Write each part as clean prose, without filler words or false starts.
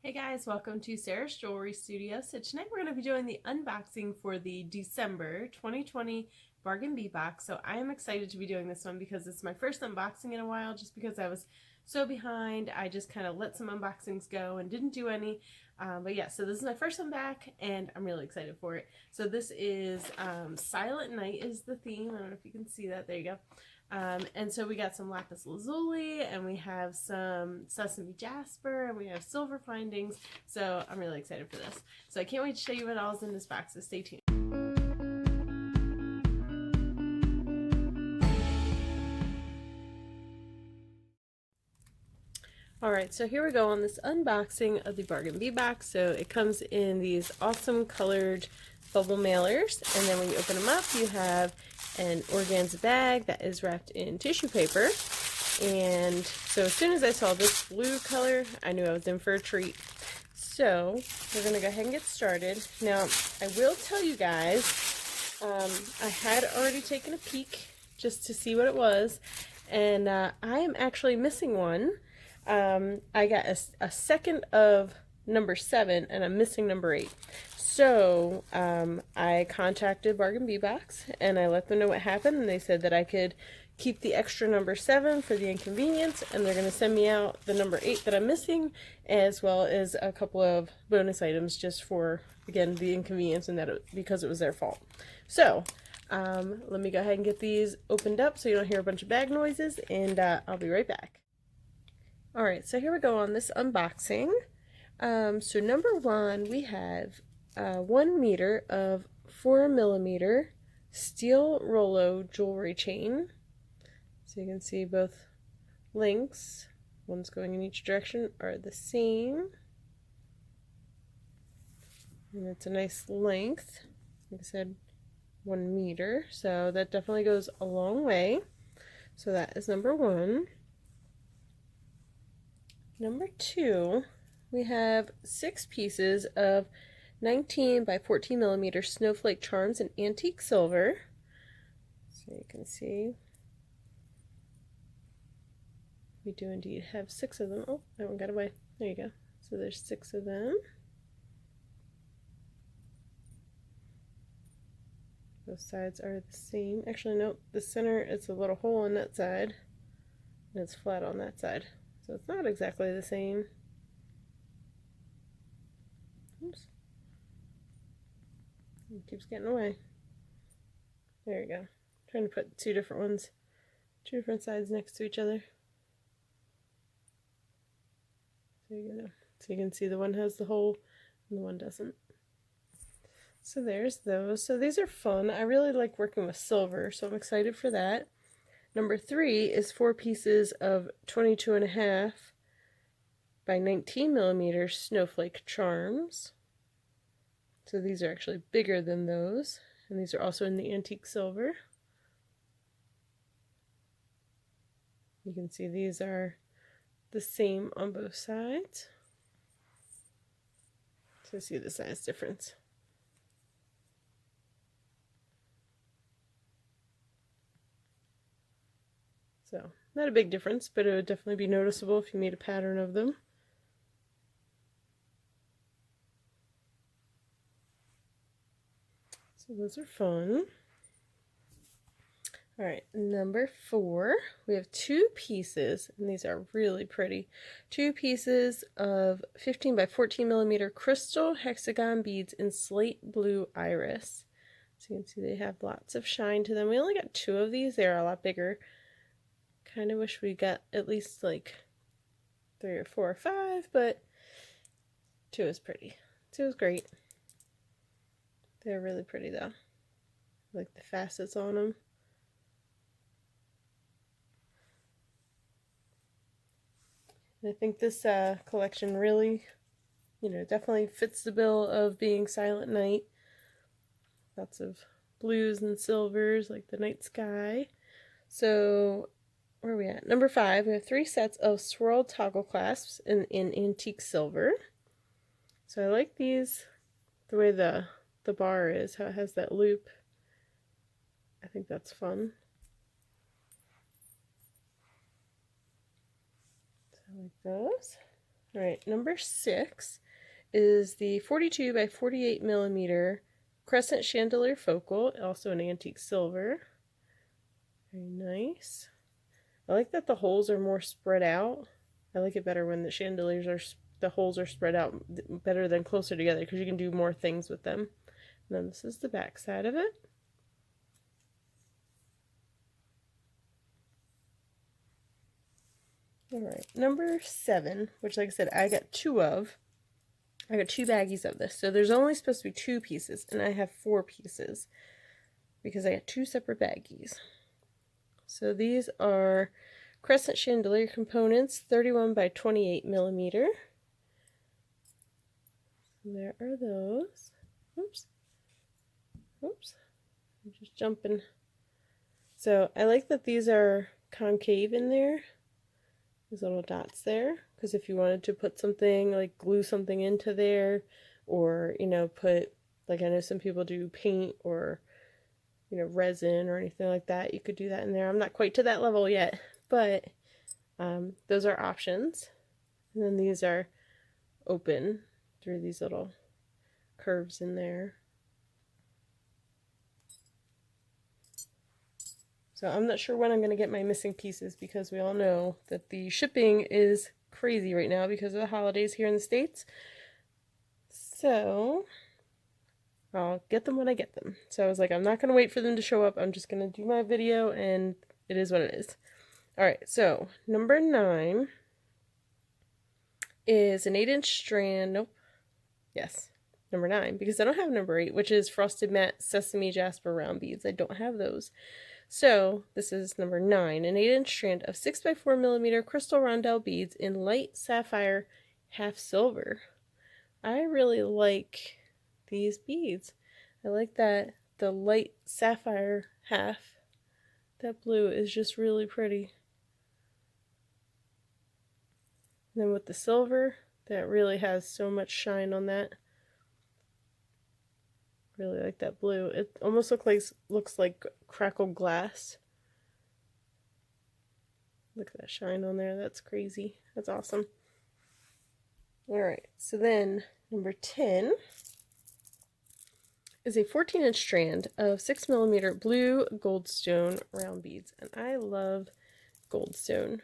Hey guys, welcome to Sarah's Jewelry Studio. So tonight we're going to be doing the unboxing for the December 2020 Bargain Bee box. So I am excited to be doing this one because it's my first unboxing in a while, just because I was so behind. I just kind of let some unboxings go and didn't do any. But yeah, so this is my first one back and I'm really excited for it. So this is Silent Night is the theme. I don't know if you can see that. There you go. And so we got some Lapis Lazuli, and we have some Sesame Jasper, and we have silver findings. So I'm really excited for this. So I can't wait to show you what all is in this box, so stay tuned. Alright, so here we go on this unboxing of the Bargain Bee box. So it comes in these awesome colored bubble mailers, and then when you open them up, you have an organza bag that is wrapped in tissue paper. And so as soon as I saw this blue color, I knew I was in for a treat. So we're going to go ahead and get started. Now, I will tell you guys, I had already taken a peek just to see what it was, and I am actually missing one. I got a second of number 7, and I'm missing number 8. So I contacted Bargain Bee Box and I let them know what happened, and they said that I could keep the extra number 7 for the inconvenience, and they're going to send me out the number 8 that I'm missing, as well as a couple of bonus items just for, again, the inconvenience and that because it was their fault. So let me go ahead and get these opened up so you don't hear a bunch of bag noises, and I'll be right back. Alright, so here we go on this unboxing. So number 1, we have 1 meter of 4mm steel Rollo jewelry chain. So you can see both links, one's going in each direction, are the same. And it's a nice length. Like I said, 1 meter. So that definitely goes a long way. So that is number 1. Number 2, we have 6 pieces of 19 by 14mm Snowflake charms in antique silver. So you can see we do indeed have 6 of them. Oh, that one got away. There you go. So there's 6 of them. Both sides are the same. Actually, no, the center is a little hole on that side, and it's flat on that side. So it's not exactly the same. Oops. It keeps getting away. There you go. I'm trying to put 2 different ones, 2 different sides next to each other. There you go. So you can see the one has the hole and the one doesn't. So there's those. So these are fun. I really like working with silver, so I'm excited for that. Number 3 is 4 pieces of 22.5 by 19mm Snowflake charms. So these are actually bigger than those, and these are also in the antique silver. You can see these are the same on both sides. So see the size difference. So not a big difference, but it would definitely be noticeable if you made a pattern of them. So those are fun. Alright, number 4, we have 2 pieces, and these are really pretty. 2 pieces of 15 by 14mm crystal hexagon beads in slate blue iris. So you can see they have lots of shine to them. We only got 2 of these. They're a lot bigger. Kind of wish we got at least like 3 or 4 or 5, but 2 is pretty. 2 is great. They're really pretty though. I like the facets on them. And I think this collection really, definitely fits the bill of being Silent Night. Lots of blues and silvers like the night sky. So where are we at? Number 5, we have 3 sets of swirled toggle clasps in antique silver. So I like these, the way the bar is, how it has that loop. I think that's fun. So I like those. All right, number 6 is the 42 by 48 millimeter crescent chandelier focal, also an antique silver. Very nice. I like that the holes are more spread out. I like it better when the chandeliers are, the holes are spread out better than closer together because you can do more things with them. And then this is the back side of it. Alright, number 7, which like I said, I got 2 of. I got 2 baggies of this. So there's only supposed to be 2 pieces, and I have 4 pieces because I got 2 separate baggies. So these are crescent chandelier components, 31 by 28 millimeter. So there are those. Oops. Oops. I'm just jumping. So I like that these are concave in there. These little dots there, because if you wanted to put something, like glue something into there, or, you know, put, like I know some people do paint or, you know, resin or anything like that, you could do that in there. I'm not quite to that level yet, but those are options. And then these are open through these little curves in there. So I'm not sure when I'm going to get my missing pieces because we all know that the shipping is crazy right now because of the holidays here in the States. So I'll get them when I get them. So I was like, I'm not going to wait for them to show up. I'm just going to do my video and it is what it is. Alright, so number 9 is an 8-inch strand. Nope. Yes, number 9, because I don't have number 8, which is frosted matte Sesame Jasper round beads. I don't have those. So this is number 9, an 8-inch strand of 6 by 4 millimeter crystal Rondelle beads in light sapphire half silver. I really like these beads. I like that the light sapphire half, that blue is just really pretty. And then with the silver, that really has so much shine on that. Really like that blue. It almost looks like crackled glass. Look at that shine on there. That's crazy. That's awesome. Alright, so then number 10 is a 14-inch strand of 6 millimeter blue goldstone round beads. And I love goldstone.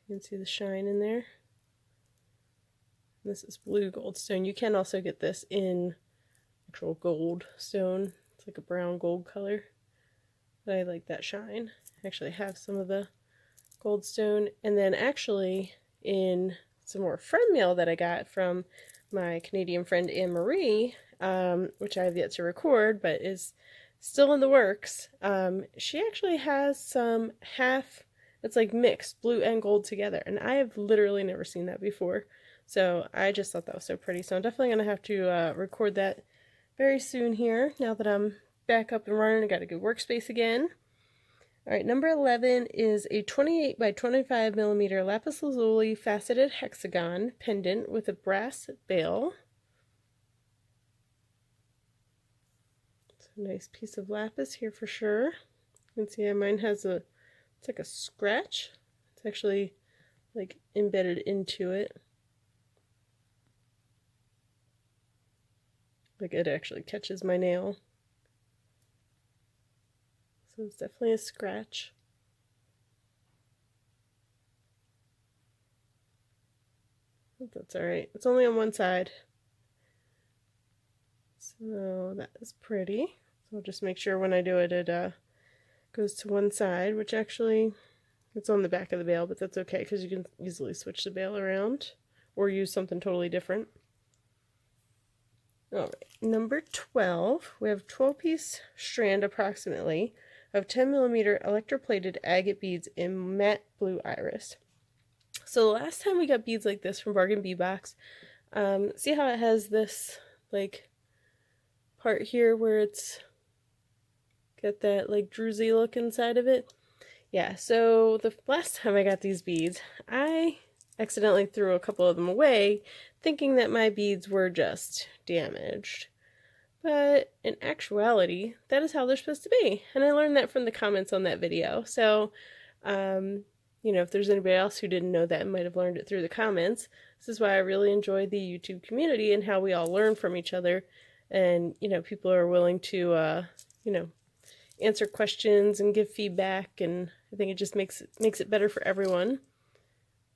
You can see the shine in there. This is blue goldstone. You can also get this in actual gold stone. It's like a brown gold color. But I like that shine. I actually have some of the goldstone. And then actually in some more friend mail that I got from my Canadian friend Anne Marie, which I have yet to record, but is still in the works. She actually has some half, it's like mixed blue and gold together. And I have literally never seen that before. So I just thought that was so pretty. So I'm definitely going to have to record that very soon here, now that I'm back up and running. I got a good workspace again. Alright, number 11 is a 28 by 25 millimeter Lapis Lazuli faceted hexagon pendant with a brass bail. It's a nice piece of lapis here for sure. You can see how mine has a, it's like a scratch. It's actually like embedded into it. Like it actually catches my nail. So it's definitely a scratch. But that's alright. It's only on one side. So that is pretty. So I'll just make sure when I do it, it goes to one side, which actually, it's on the back of the bail, but that's okay because you can easily switch the bail around or use something totally different. Alright, number 12, we have 12-piece strand approximately of 10 millimeter electroplated agate beads in matte blue iris. So the last time we got beads like this from Bargain Bead Box, see how it has this like part here where it's got that like druzy look inside of it? Yeah, so the last time I got these beads, I accidentally threw a couple of them away, thinking that my beads were just damaged. But in actuality, that is how they're supposed to be. And I learned that from the comments on that video. So, you know, if there's anybody else who didn't know that and might have learned it through the comments, this is why I really enjoy the YouTube community and how we all learn from each other. And, you know, people are willing to, you know, answer questions and give feedback, and I think it just makes it better for everyone.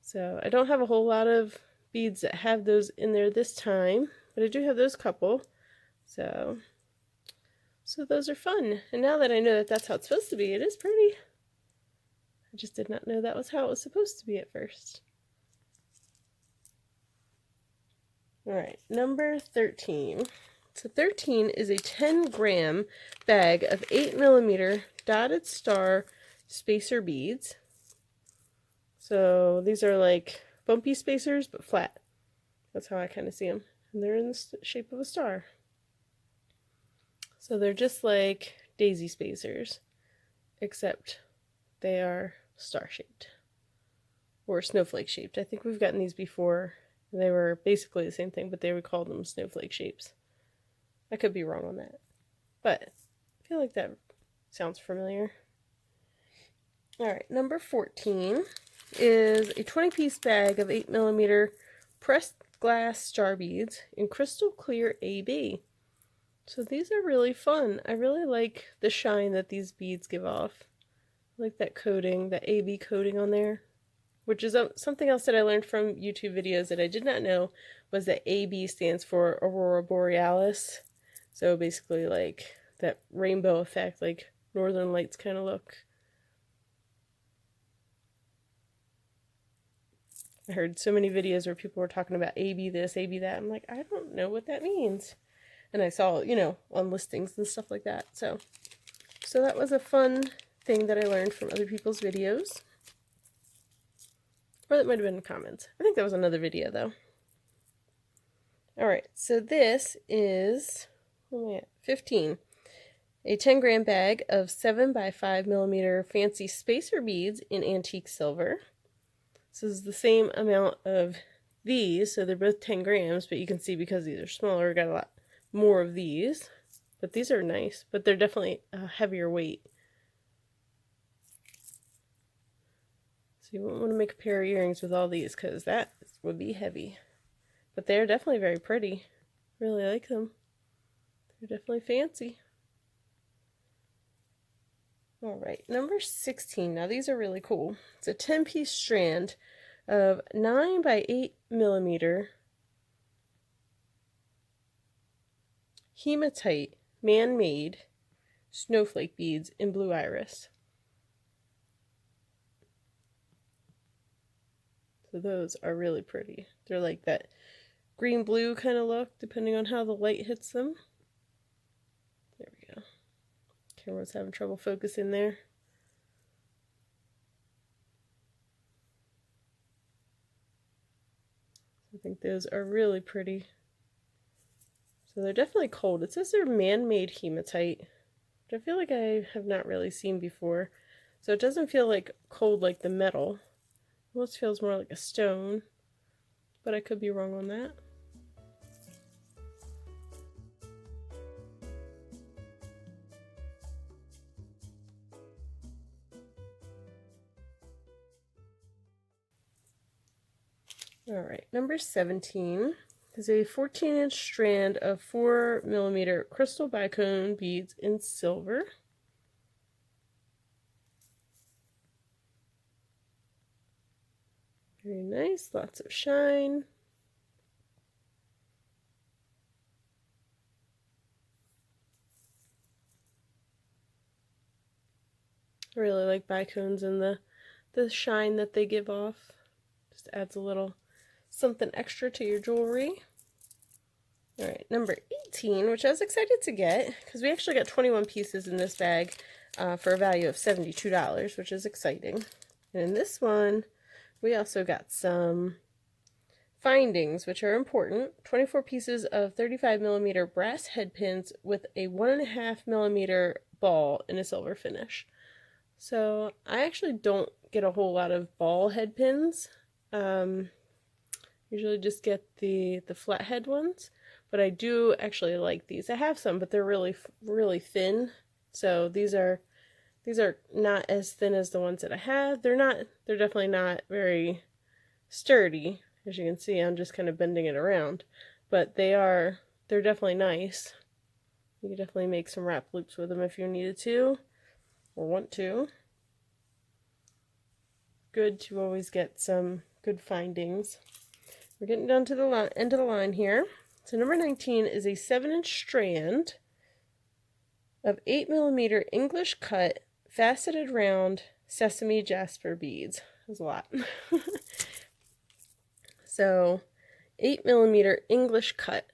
So I don't have a whole lot of beads that have those in there this time, but I do have those couple. So those are fun. And now that I know that that's how it's supposed to be, it is pretty. I just did not know that was how it was supposed to be at first. Alright, number 13. So 13 is a 10-gram bag of 8mm dotted star spacer beads. So these are like bumpy spacers, but flat. That's how I kind of see them. And they're in the shape of a star. So they're just like daisy spacers, except they are star-shaped. Or snowflake-shaped. I think we've gotten these before. They were basically the same thing, but they would call them snowflake shapes. I could be wrong on that, but I feel like that sounds familiar. Alright, number 14 is a 20-piece bag of 8mm pressed glass star beads in crystal clear AB. So these are really fun. I really like the shine that these beads give off. I like that coating, the AB coating on there, which is something else that I learned from YouTube videos that I did not know, was that AB stands for Aurora Borealis. So basically like that rainbow effect, like Northern Lights kind of look. I heard so many videos where people were talking about AB this, AB that. I'm like, I don't know what that means. And I saw, you know, on listings and stuff like that. So that was a fun thing that I learned from other people's videos. Or that might have been in comments. I think that was another video though. Alright, so this is 15. A 10-gram bag of 7 by 5mm fancy spacer beads in antique silver. This is the same amount of these, so they're both 10 grams, but you can see because these are smaller, we got a lot more of these. But these are nice, but they're definitely a heavier weight. So you wouldn't want to make a pair of earrings with all these, because that would be heavy. But they're definitely very pretty. Really like them. They're definitely fancy. Alright, number 16. Now these are really cool. It's a 10-piece strand of 9 by 8mm Hematite man-made snowflake beads in blue iris. So those are really pretty. They're like that green-blue kind of look, depending on how the light hits them. There we go. Camera's having trouble focusing there. I think those are really pretty. So they're definitely cold. It says they're man-made hematite, which I feel like I have not really seen before. So it doesn't feel like cold like the metal. It almost feels more like a stone, but I could be wrong on that. Alright, number 17 is a 14-inch strand of 4mm crystal bicone beads in silver. Very nice, lots of shine. I really like bicones and the shine that they give off. Just adds a little something extra to your jewelry. Alright, number 18, which I was excited to get, because we actually got 21 pieces in this bag for a value of $72, which is exciting. And in this one, we also got some findings, which are important. 24 pieces of 35mm brass head pins with a 1.5mm ball in a silver finish. So I actually don't get a whole lot of ball head pins. Usually just get the flathead ones, but I do actually like these. I have some, but they're really thin. So these are These are not as thin as the ones that I have. They're definitely not very sturdy. As you can see, I'm just kind of bending it around. But they're definitely nice. You could definitely make some wrap loops with them if you needed to or want to. Good to always get some good findings. We're getting down to the end of the line here. So number 19 is a 7-inch strand of 8mm English cut, faceted round Sesame Jasper beads. That's a lot. So 8mm English cut,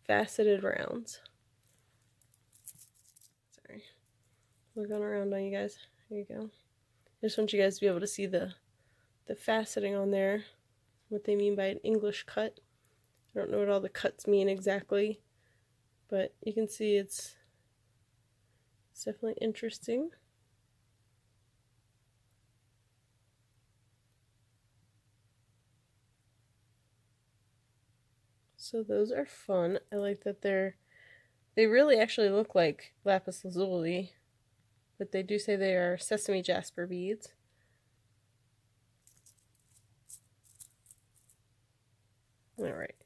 faceted rounds. Sorry, we're going around on you guys. Here you go. I just want you guys to be able to see the faceting on there, what they mean by an English cut. I don't know what all the cuts mean exactly, but you can see it's definitely interesting. So those are fun. I like that they really actually look like Lapis Lazuli, but they do say they are Sesame Jasper beads. Alright,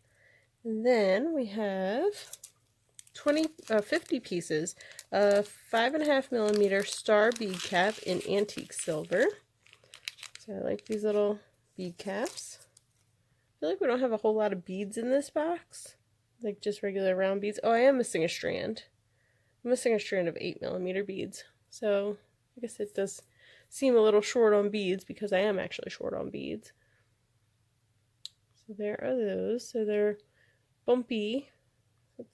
and then we have 50 pieces of 5.5mm star bead cap in antique silver. So I like these little bead caps. I feel like we don't have a whole lot of beads in this box, like just regular round beads. Oh, I am missing a strand. I'm missing a strand of 8mm beads. So I guess it does seem a little short on beads because I am actually short on beads. So there are those. So they're bumpy.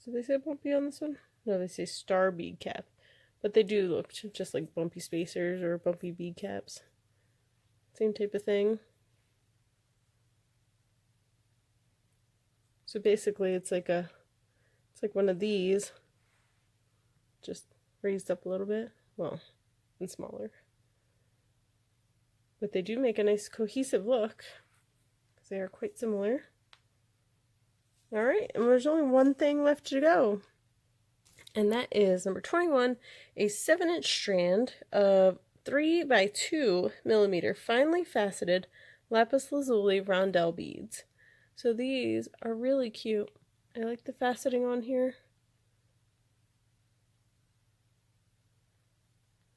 Did they say bumpy on this one? No, they say star bead cap. But they do look just like bumpy spacers or bumpy bead caps. Same type of thing. So basically it's like one of these, just raised up a little bit. Well, and smaller. But they do make a nice cohesive look, because they are quite similar. Alright, and there's only one thing left to go. And that is number 21, a 7-inch strand of 3x2mm finely faceted Lapis Lazuli Rondelle beads. So these are really cute. I like the faceting on here.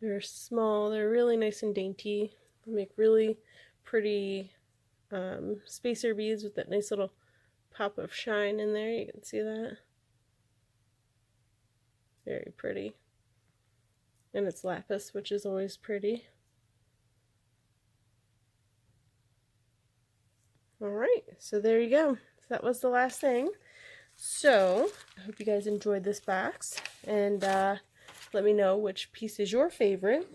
They're small, they're really nice and dainty. They make really pretty spacer beads with that nice little pop of shine in there. You can see that. Very pretty. And it's lapis, which is always pretty. Alright, so there you go. That was the last thing. So, I hope you guys enjoyed this box. And let me know which piece is your favorite.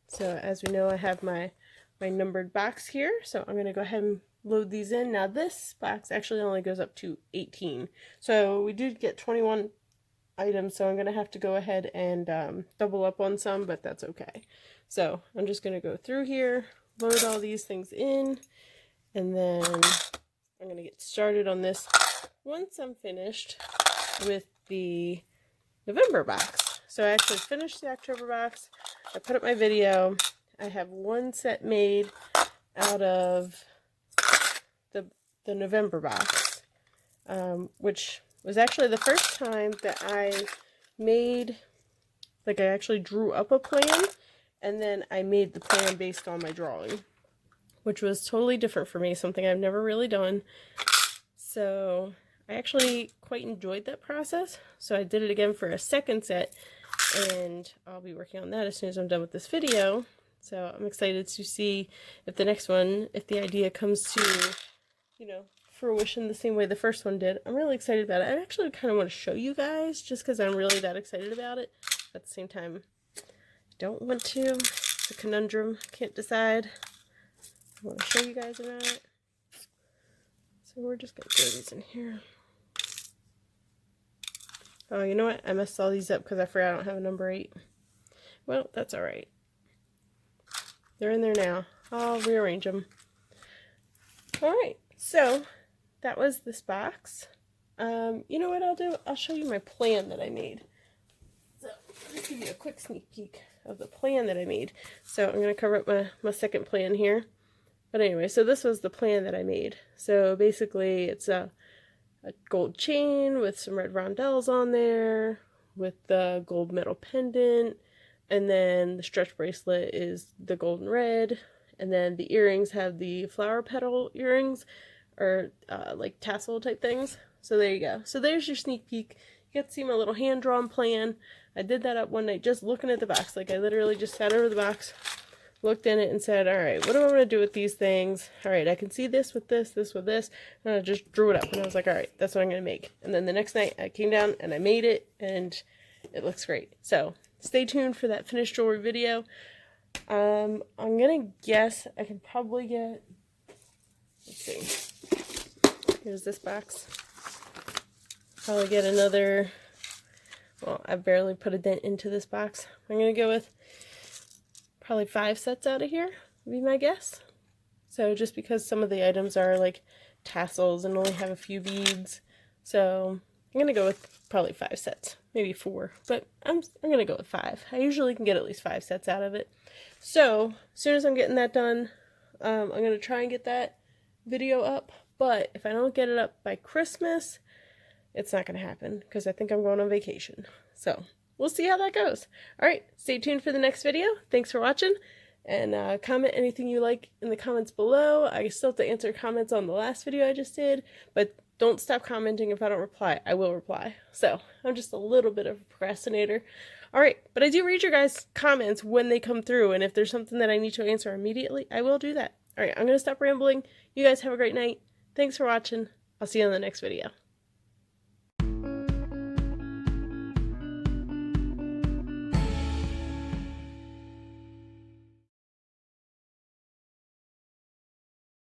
So, as we know, I have my numbered box here. So, I'm going to go ahead and load these in. Now, this box actually only goes up to 18. So, we did get 21 items. So, I'm going to have to go ahead and double up on some, but that's okay. So, I'm just going to go through here, load all these things in. And then I'm going to get started on this once I'm finished with the November box. So I actually finished the October box. I put up my video. I have one set made out of the November box, which was actually the first time that I made, like I actually drew up a plan, and then I made the plan based on my drawing, which was totally different for me, something I've never really done. So I actually quite enjoyed that process. So I did it again for a second set, and I'll be working on that as soon as I'm done with this video. So I'm excited to see if the next one, if the idea comes to, you know, fruition the same way the first one did. I'm really excited about it. I actually kind of want to show you guys just because I'm really that excited about it. At the same time, I don't want to. It's a conundrum. Can't decide. I want to show you guys about it. So we're just going to throw these in here. Oh, you know what? I messed all these up because I forgot I don't have a number 8. Well, that's alright. They're in there now. I'll rearrange them. Alright, so that was this box. You know what I'll do? I'll show you my plan that I made. So, let's give you a quick sneak peek of the plan that I made. So I'm going to cover up my second plan here. But anyway, so this was the plan that I made. So basically it's a gold chain with some red rondelles on there, with the gold metal pendant, and then the stretch bracelet is the golden red, and then the earrings have the flower petal earrings, or like tassel type things. So there you go. So there's your sneak peek. You get to see my little hand-drawn plan. I did that up one night just looking at the box. Like I literally just sat over the box, looked in it, and said, all right, what do I want to do with these things? All right, I can see this with this, this with this. And I just drew it up, and I was like, all right, that's what I'm going to make. And then the next night I came down and I made it, and it looks great. So stay tuned for that finished jewelry video. I'm going to guess I can probably get, let's see, here's this box. Probably get another, well, I barely put a dent into this box. I'm going to go with probably 5 sets out of here, would be my guess. So just because some of the items are like tassels and only have a few beads. So I'm going to go with probably 5 sets, maybe 4, but I'm going to go with 5. I usually can get at least 5 sets out of it. So as soon as I'm getting that done, I'm going to try and get that video up. But if I don't get it up by Christmas, it's not going to happen because I think I'm going on vacation. So we'll see how that goes. All right, stay tuned for the next video. Thanks for watching, and comment anything you like in the comments below. I still have to answer comments on the last video I just did, but don't stop commenting. If I don't reply, I will reply. So I'm just a little bit of a procrastinator. All right, but I do read your guys' comments when they come through, and if there's something that I need to answer immediately, I will do that. All right, I'm going to stop rambling. You guys have a great night. Thanks for watching. I'll see you in the next video.